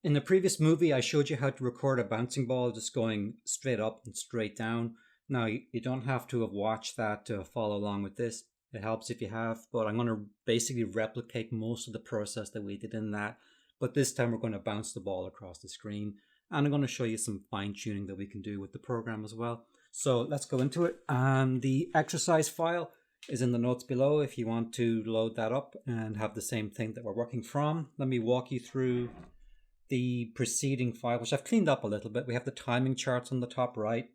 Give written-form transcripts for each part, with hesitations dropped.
In the previous movie, I showed you how to record a bouncing ball just going straight up and straight down. Now, you don't have to have watched that to follow along with this. It helps if you have, but I'm going to basically replicate most of the process that we did in that. But this time, we're going to bounce the ball across the screen, and I'm going to show you some fine tuning that we can do with the program as well. So let's go into it. The exercise file is in the notes below if you want to load that up and have the same thing that we're working from. Let me walk you through the preceding file, which I've cleaned up a little bit. We have the timing charts on the top right.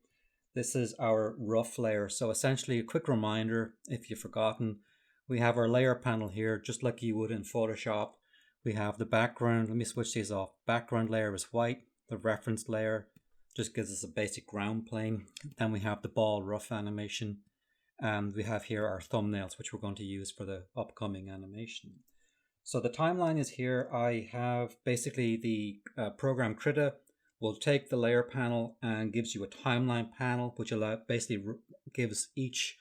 This is our rough layer. So essentially a quick reminder, if you've forgotten, we have our layer panel here, just like you would in Photoshop. We have the background. Let me switch these off. Background layer is white. The reference layer just gives us a basic ground plane. Then we have the ball rough animation. And we have here our thumbnails, which we're going to use for the upcoming animation. So the timeline is here. I have basically the program KRITA will take the layer panel and gives you a timeline panel, which basically gives each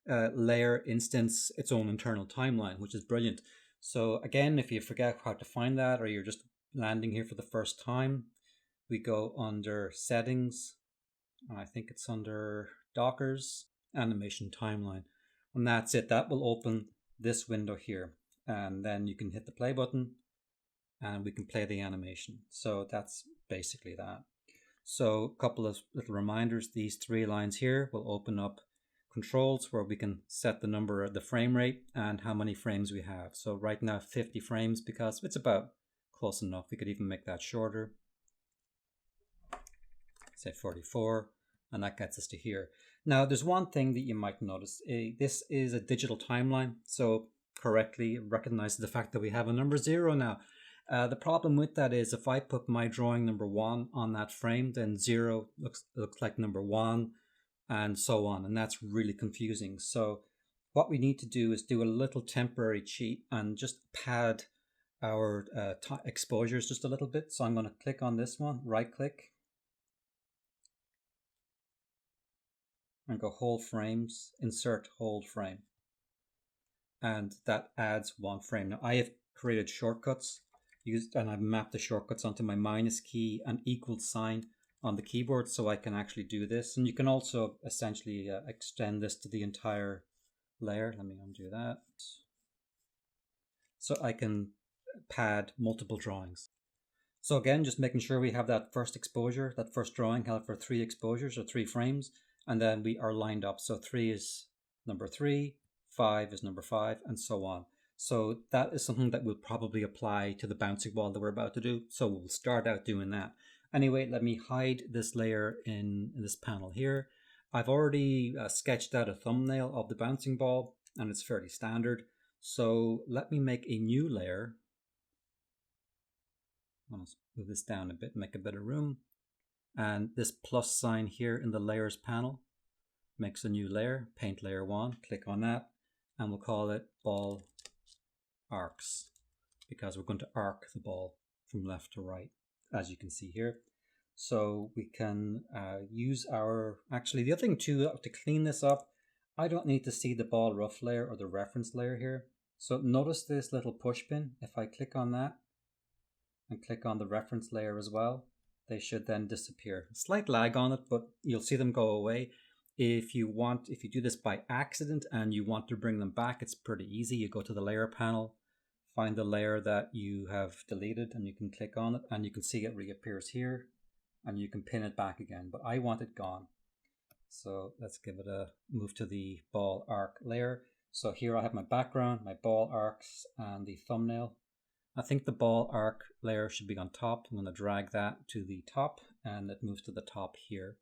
layer instance its own internal timeline, which is brilliant. So again, if you forget how to find that, or you're just landing here for the first time, we go under settings. I think it's under Docker's animation timeline. And that's it. That will open this window here. And then you can hit the play button and we can play the animation. So that's basically that. So a couple of little reminders. These three lines here will open up controls where we can set the number of the frame rate and how many frames we have. So right now 50 frames because it's about close enough. We could even make that shorter. Say 44, and that gets us to here. Now there's one thing that you might notice. This is a digital timeline, so correctly recognizes the fact that we have a number 0 now. The problem with that is if I put my drawing number 1 on that frame, then 0 looks like number 1 and so on, and that's really confusing. So what we need to do is do a little temporary cheat and just pad our exposures just a little bit. So I'm going to click on this one, right click, and go hold frames, insert hold frame. And that adds one frame. Now I have created shortcuts and I've mapped the shortcuts onto my minus key and equal sign on the keyboard so I can actually do this. And you can also essentially extend this to the entire layer. Let me undo that. So I can pad multiple drawings. So again, just making sure we have that first exposure, that first drawing held for 3 exposures or 3 frames, and then we are lined up. So 3 is number 3, 5 is number 5, and so on. So that is something that we'll probably apply to the bouncing ball that we're about to do. So we'll start out doing that. Anyway, let me hide this layer in this panel here. I've already sketched out a thumbnail of the bouncing ball, and it's fairly standard. So let me make a new layer. I'll move this down a bit, make a bit of room. And this plus sign here in the layers panel makes a new layer, paint layer 1, click on that, and we'll call it ball arcs because we're going to arc the ball from left to right, as you can see here. So we can use actually the other thing too, to clean this up, I don't need to see the ball rough layer or the reference layer here. So notice this little push pin. If I click on that and click on the reference layer as well, they should then disappear. Slight lag on it, but you'll see them go away. If you do this by accident and you want to bring them back, it's pretty easy. You go to the layer panel, find the layer that you have deleted, and you can click on it, and you can see it reappears here, and you can pin it back again, but I want it gone. So let's give it a move to the ball arc layer. So here I have my background, my ball arcs, and the thumbnail. I think the ball arc layer should be on top. I'm going to drag that to the top and it moves to the top here.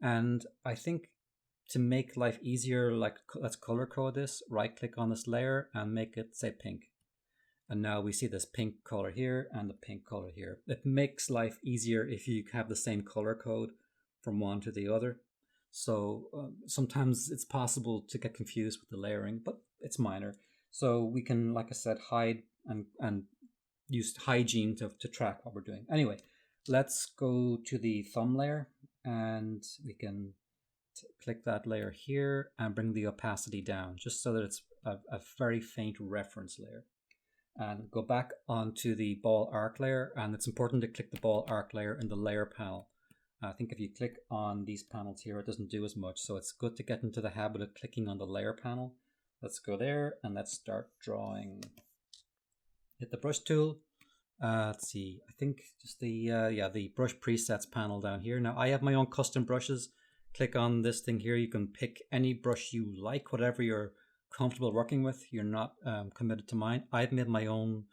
And I think to make life easier, like let's color code this, right click on this layer and make it say pink. And now we see this pink color here and the pink color here. It makes life easier if you have the same color code from one to the other. So sometimes it's possible to get confused with the layering, but it's minor. So we can, like I said, hide and use hygiene to track what we're doing. Anyway, let's go to the thumb layer and we can click that layer here and bring the opacity down just so that it's a very faint reference layer. and go back onto the ball arc layer, and it's important to click the ball arc layer in the layer panel. I think if you click on these panels here, it doesn't do as much, so it's good to get into the habit of clicking on the layer panel. Let's go there and let's start drawing. Hit the brush tool. Let's see, I think just the brush presets panel down here. Now I have my own custom brushes. Click on this thing here. You can pick any brush you like, whatever you're comfortable working with. You're not committed to mine. I've made my own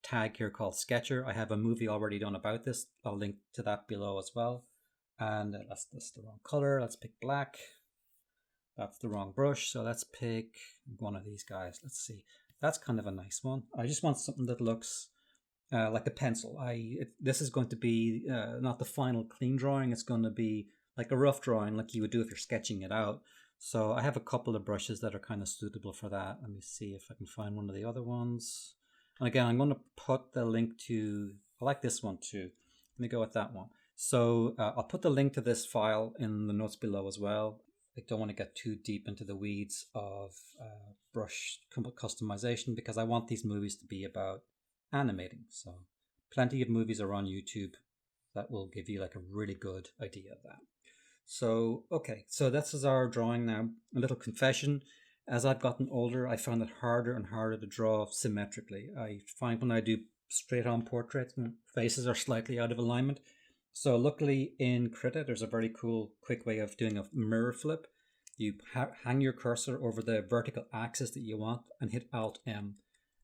tag here called Sketcher. I have a movie already done about this. I'll link to that below as well. And that's the wrong color. Let's pick black. That's the wrong brush, so let's pick one of these guys. Let's see. That's kind of a nice one. I just want something that looks like a pencil. This is going to be not the final clean drawing. It's going to be like a rough drawing, like you would do if you're sketching it out. So I have a couple of brushes that are kind of suitable for that. Let me see if I can find one of the other ones. And again, I'm going to put the link to, I like this one too. Let me go with that one. So I'll put the link to this file in the notes below as well. I don't want to get too deep into the weeds of brush customization because I want these movies to be about animating. So plenty of movies are on YouTube that will give you like a really good idea of that. So, okay, so this is our drawing now. A little confession. As I've gotten older, I found it harder and harder to draw symmetrically. I find when I do straight on portraits, faces are slightly out of alignment. So luckily in KRITA, there's a very cool, quick way of doing a mirror flip. You hang your cursor over the vertical axis that you want and hit Alt-M.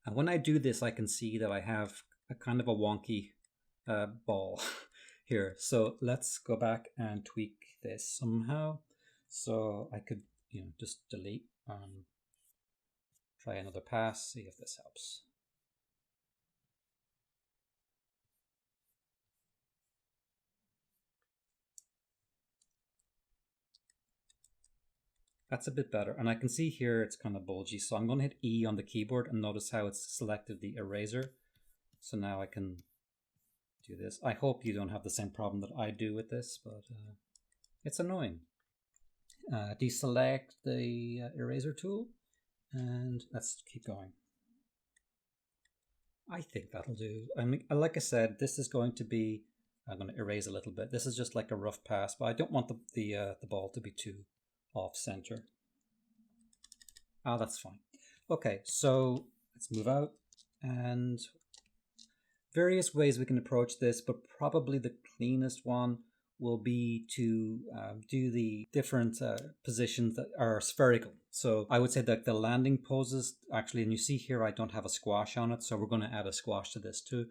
And when I do this, I can see that I have a kind of a wonky ball here. So let's go back and tweak this somehow. So I could, just delete and try another pass, see if this helps. That's a bit better. And I can see here it's kind of bulgy. So I'm going to hit E on the keyboard and notice how it's selected the eraser. So now I can do this. I hope you don't have the same problem that I do with this, but it's annoying. Deselect the eraser tool and let's keep going. I think that'll do. I mean, like I said, this is going to be, I'm going to erase a little bit. This is just like a rough pass, but I don't want the ball to be too off center. That's fine. Okay, so let's move out, and various ways we can approach this, but probably the cleanest one will be to do the different positions that are spherical. So I would say that the landing poses actually, and you see here I don't have a squash on it, so we're going to add a squash to this too.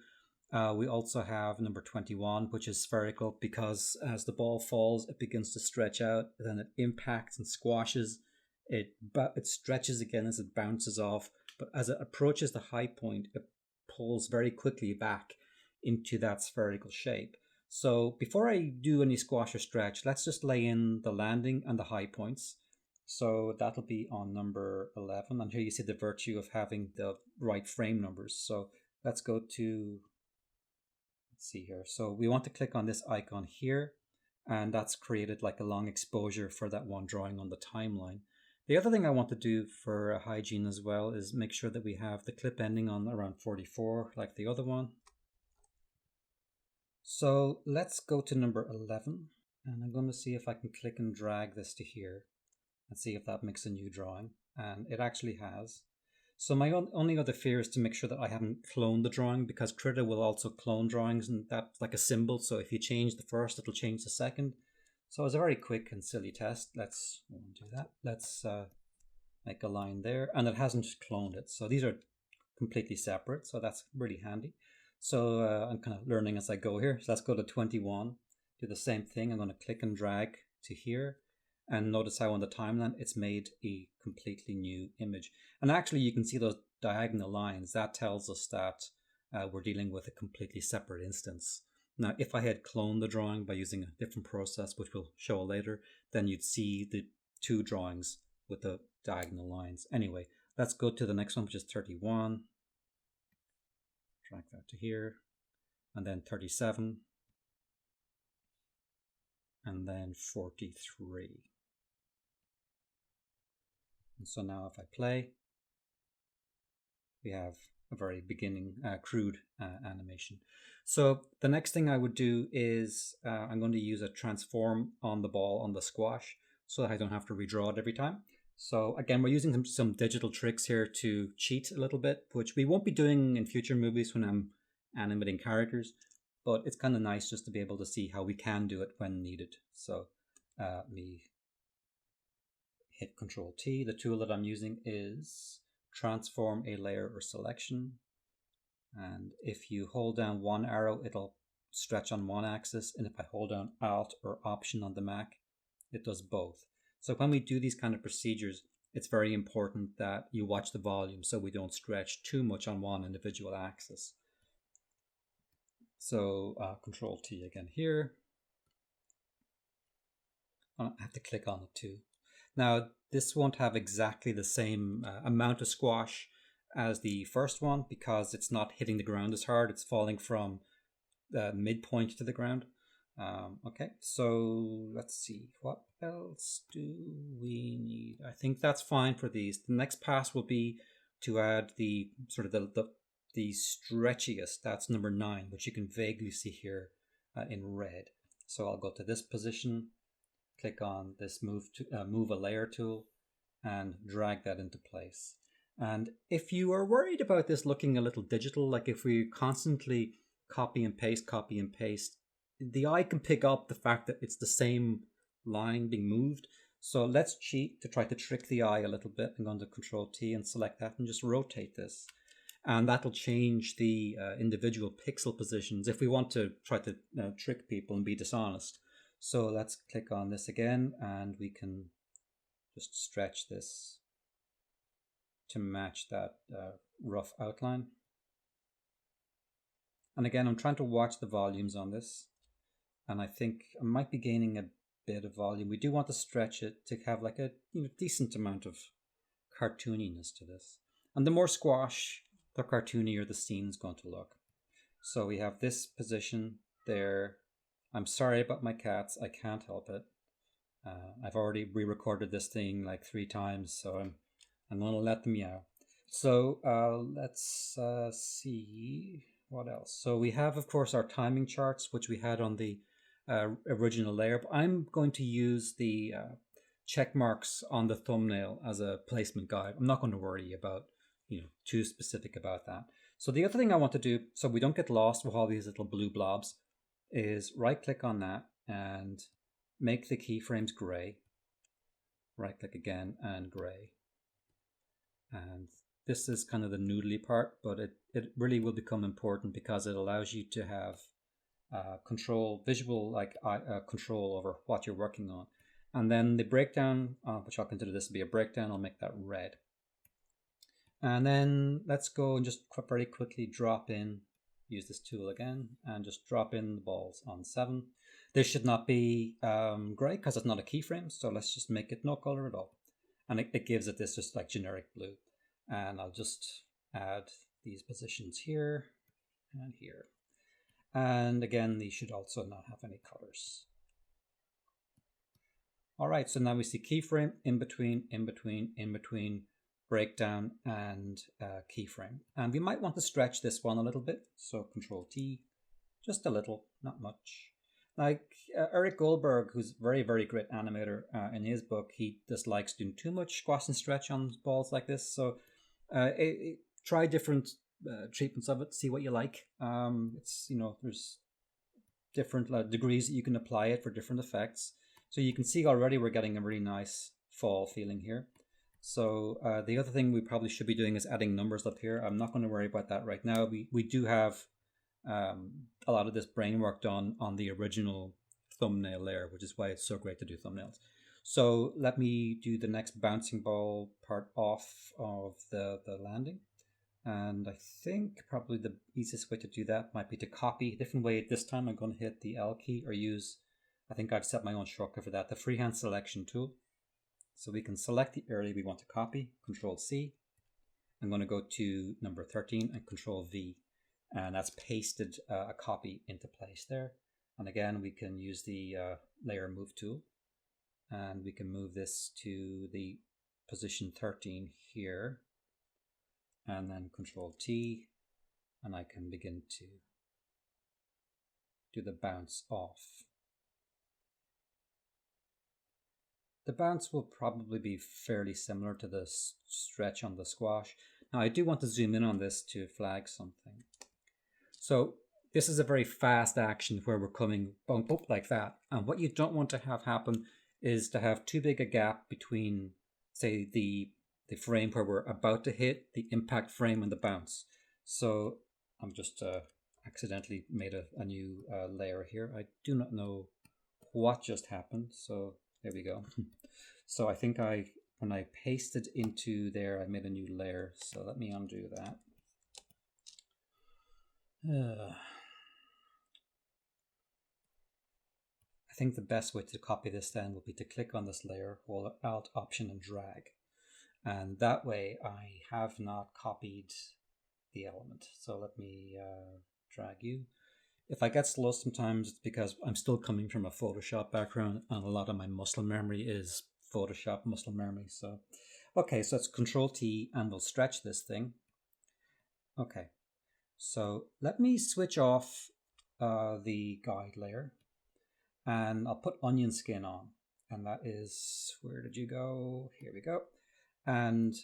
We also have number 21, which is spherical because as the ball falls, it begins to stretch out, then it impacts and squashes. It stretches again as it bounces off, but as it approaches the high point, it pulls very quickly back into that spherical shape. So before I do any squash or stretch, let's just lay in the landing and the high points. So that'll be on number 11. And here you see the virtue of having the right frame numbers. So let's go to, let's see here. So we want to click on this icon here, and that's created like a long exposure for that one drawing on the timeline. The other thing I want to do for hygiene as well is make sure that we have the clip ending on around 44 like the other one. So let's go to number 11, and I'm going to see if I can click and drag this to here and see if that makes a new drawing, and it actually has. So my only other fear is to make sure that I haven't cloned the drawing, because KRITA will also clone drawings, and that's like a symbol, so if you change the first, it'll change the second. So it's a very quick and silly test. Let's do that. Let's make a line there, and it hasn't cloned it. So these are completely separate, so that's really handy. So I'm kind of learning as I go here. So let's go to 21, do the same thing. I'm going to click and drag to here, and notice how on the timeline it's made a completely new image. And actually you can see those diagonal lines. That tells us that we're dealing with a completely separate instance. Now, if I had cloned the drawing by using a different process, which we'll show later, then you'd see the two drawings with the diagonal lines. Anyway, let's go to the next one, which is 31. Drag that to here, and then 37, and then 43. And so now if I play, we have a very beginning crude animation. So the next thing I would do is I'm going to use a transform on the ball on the squash so that I don't have to redraw it every time. So again, we're using some digital tricks here to cheat a little bit, which we won't be doing in future movies when I'm animating characters, but it's kind of nice just to be able to see how we can do it when needed. So me hit Control T. The tool that I'm using is transform a layer or selection. And if you hold down one arrow, it'll stretch on one axis. And if I hold down Alt or Option on the Mac, it does both. So when we do these kind of procedures, it's very important that you watch the volume so we don't stretch too much on one individual axis. So Control T again here. I have to click on it too. Now, this won't have exactly the same amount of squash as the first one because it's not hitting the ground as hard. It's falling from the midpoint to the ground. Okay, so let's see. What else do we need? I think that's fine for these. The next pass will be to add the sort of the stretchiest. That's number 9, which you can vaguely see here in red. So I'll go to this position, click on this move a layer tool, and drag that into place. And if you are worried about this looking a little digital, like if we constantly copy and paste, the eye can pick up the fact that it's the same line being moved. So let's cheat to try to trick the eye a little bit. I'm going to Control T and select that and just rotate this. And that'll change the individual pixel positions if we want to try to trick people and be dishonest. So let's click on this again and we can just stretch this to match that rough outline. And again, I'm trying to watch the volumes on this. And I think I might be gaining a bit of volume. We do want to stretch it to have like a decent amount of cartooniness to this. And the more squash, the cartoonier the scene is going to look. So we have this position there. I'm sorry about my cats. I can't help it. I've already re-recorded this thing like 3 times, so I'm going to let them meow. So let's see what else. So we have, of course, our timing charts, which we had on the original layer. But I'm going to use the check marks on the thumbnail as a placement guide. I'm not going to worry about too specific about that. So the other thing I want to do, so we don't get lost with all these little blue blobs, is right click on that and make the keyframes gray. Right click again and gray. And this is kind of the noodly part, but it really will become important because it allows you to have visual control over what you're working on. And then the breakdown, which I'll consider this to be a breakdown, I'll make that red. And then let's go and just very quickly drop in, use this tool again, and just drop in the balls on 7. This should not be gray because it's not a keyframe, so let's just make it no color at all. And it gives it this just like generic blue. And I'll just add these positions here and here. And again, these should also not have any colors. All right, so now we see keyframe, in between, breakdown, and keyframe. And we might want to stretch this one a little bit. So Control T, just a little, not much. Like Eric Goldberg, who's a very, very great animator, in his book, he dislikes doing too much squash and stretch on balls like this. So try different treatments of it, see what you like. It's there's different degrees that you can apply it for different effects. So you can see already we're getting a really nice fall feeling here. So the other thing we probably should be doing is adding numbers up here. I'm not going to worry about that right now. We do have a lot of this brain work done on the original thumbnail layer, which is why it's so great to do thumbnails. So let me do the next bouncing ball part off of the landing. And I think probably the easiest way to do that might be to copy. A different way this time, I'm going to hit the L key or use, I think I've set my own shortcut for that, the freehand selection tool. So we can select the area we want to copy, Control C. I'm going to go to number 13 and Control V. And that's pasted a copy into place there. And again, we can use the layer move tool. And we can move this to the position 13 here. and then Control T, and I can begin to do the bounce off. The bounce will probably be fairly similar to the stretch on the squash. Now I do want to zoom in on this to flag something. So this is a very fast action where we're coming bump up like that. And what you don't want to have happen is to have too big a gap between, say, the frame where we're about to hit the impact frame and the bounce. So I'm just accidentally made a new layer here. I do not know what just happened. So there we go. So I think when I pasted into there, I made a new layer. So let me undo that. I think the best way to copy this then would be to click on this layer, hold Alt, Option, and drag. And that way I have not copied the element. So let me drag you. If I get slow sometimes, it's because I'm still coming from a Photoshop background and a lot of my muscle memory is Photoshop muscle memory. So, okay, so it's Control T and we'll stretch this thing. Okay, so let me switch off the guide layer and I'll put onion skin on. And that is, where did you go? Here we go. And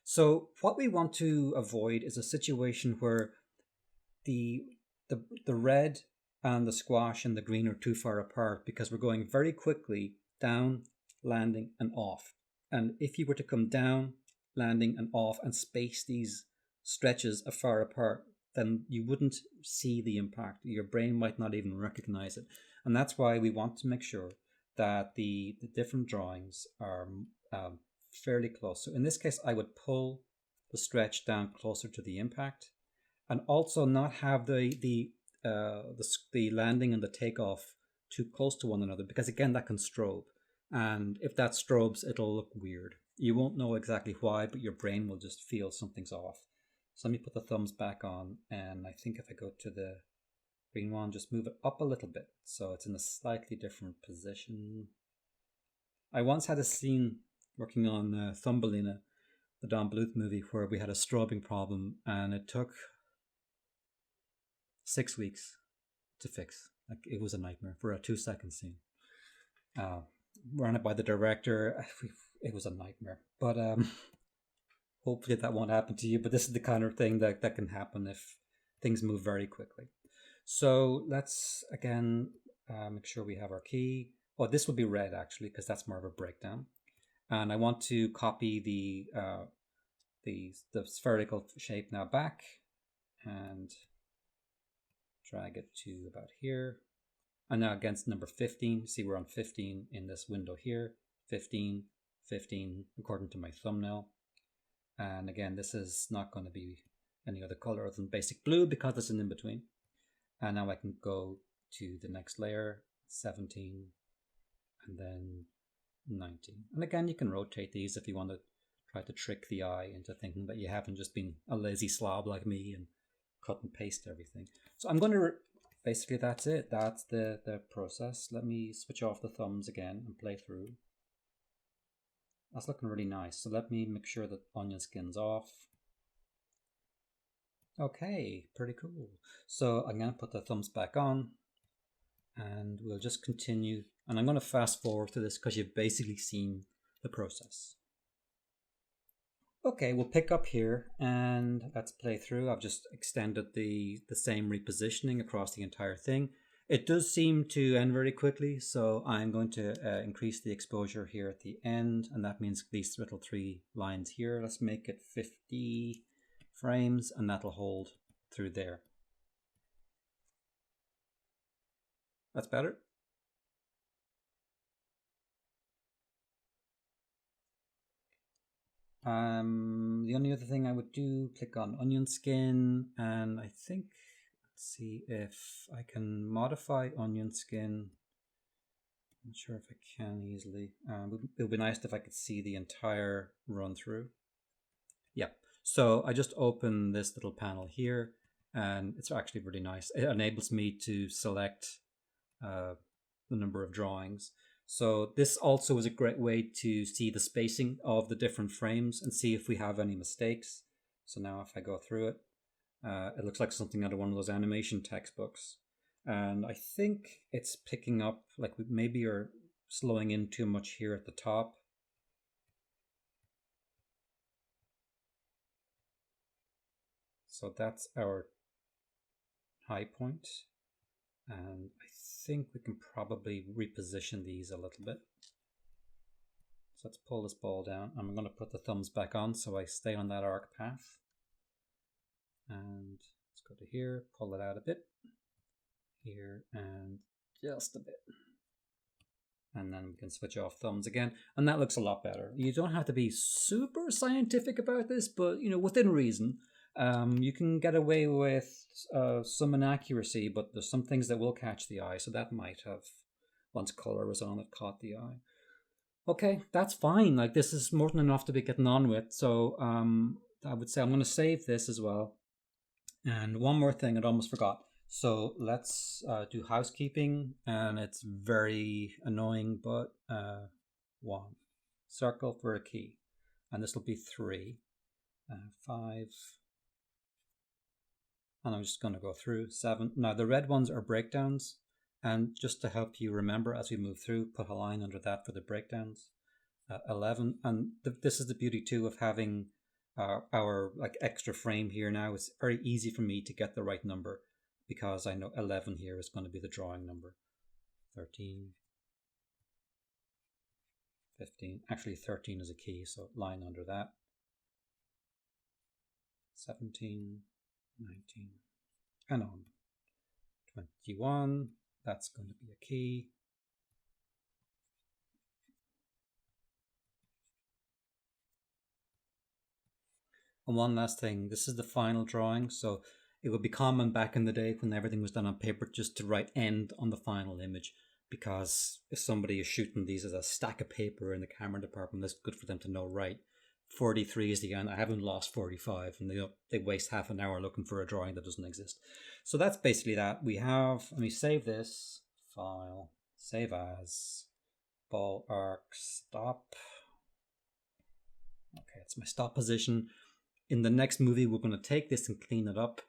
so what we want to avoid is a situation where the red and the squash and the green are too far apart because we're going very quickly down, landing, and off. And if you were to come down, landing, and off and space these stretches far apart, then you wouldn't see the impact. Your brain might not even recognize it. And that's why we want to make sure that the different drawings are fairly close. So in this case, I would pull the stretch down closer to the impact and also not have the landing and the takeoff too close to one another, because again, that can strobe. And if that strobes, it'll look weird. You won't know exactly why, but your brain will just feel something's off. So let me put the thumbs back on, and I think if I go to the green one, just move it up a little bit so it's in a slightly different position. I once had a scene working on Thumbelina, the Don Bluth movie, where we had a strobing problem and it took 6 weeks to fix. Like, it was a nightmare for a 2-second scene. Run it by the director. It was a nightmare. But hopefully that won't happen to you. But this is the kind of thing that can happen if things move very quickly. So let's again make sure we have our key. Oh, this would be red actually, because that's more of a breakdown. And I want to copy the spherical shape now back and drag it to about here. And now against number 15, see we're on 15 in this window here, 15, 15 according to my thumbnail. And again, this is not going to be any other color other than basic blue because it's an in-between. And now I can go to the next layer, 17, and then 19. And again, you can rotate these if you want to try to trick the eye into thinking that you haven't just been a lazy slob like me and cut and paste everything. So I'm going to, basically that's it. That's the process. Let me switch off the thumbs again and play through. That's looking really nice. So let me make sure that onion skin's off. Okay, pretty cool. So I'm going to put the thumbs back on and we'll just continue. And I'm going to fast forward to this because you've basically seen the process. Okay, we'll pick up here and let's play through. I've just extended the same repositioning across the entire thing. It does seem to end very quickly, so I'm going to increase the exposure here at the end, and that means these little 3 lines here. Let's make it 50 frames, and that'll hold through there. That's better. The only other thing I would do, click on onion skin, and I think, let's see if I can modify onion skin. I'm not sure if I can easily. It would be nice if I could see the entire run through. Yeah, so I just open this little panel here, and it's actually really nice. It enables me to select the number of drawings. So this also is a great way to see the spacing of the different frames and see if we have any mistakes. So now if I go through it, it looks like something out of one of those animation textbooks. And I think it's picking up, like we maybe are slowing in too much here at the top. So that's our high point. And I think we can probably reposition these a little bit. So let's pull this ball down. I'm going to put the thumbs back on so I stay on that arc path. And let's go to here, pull it out a bit. Here and just a bit. And then we can switch off thumbs again. And that looks a lot better. You don't have to be super scientific about this, but within reason. You can get away with some inaccuracy, but there's some things that will catch the eye. So that might have, once color was on it, caught the eye. Okay, that's fine. Like, this is more than enough to be getting on with. So I would say I'm going to save this as well. And one more thing, I'd almost forgot. So let's do housekeeping, and it's very annoying, but 1. Circle for a key. And this will be 3. 5. And I'm just going to go through 7. Now the red ones are breakdowns, and just to help you remember as we move through, put a line under that for the breakdowns. 11, and this is the beauty too of having our like extra frame here now. It's very easy for me to get the right number because I know 11 here is going to be the drawing number. 13, 15, actually 13 is a key, so line under that. 17, 19, and on. 21, that's going to be a key. And one last thing, this is the final drawing, so it would be common back in the day when everything was done on paper just to write end on the final image, because if somebody is shooting these as a stack of paper in the camera department, it's good for them to know, right, 43 is the end. I haven't lost 45, and they waste half an hour looking for a drawing that doesn't exist. So that's basically that. We have, let me save this, file, save as, ball arc, stop. Okay, it's my stop position. In the next movie, we're going to take this and clean it up,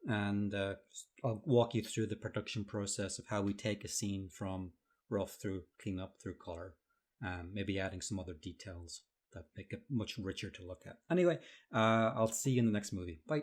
and I'll walk you through the production process of how we take a scene from rough through clean up through color, maybe adding some other details that make it much richer to look at. Anyway, I'll see you in the next movie. Bye.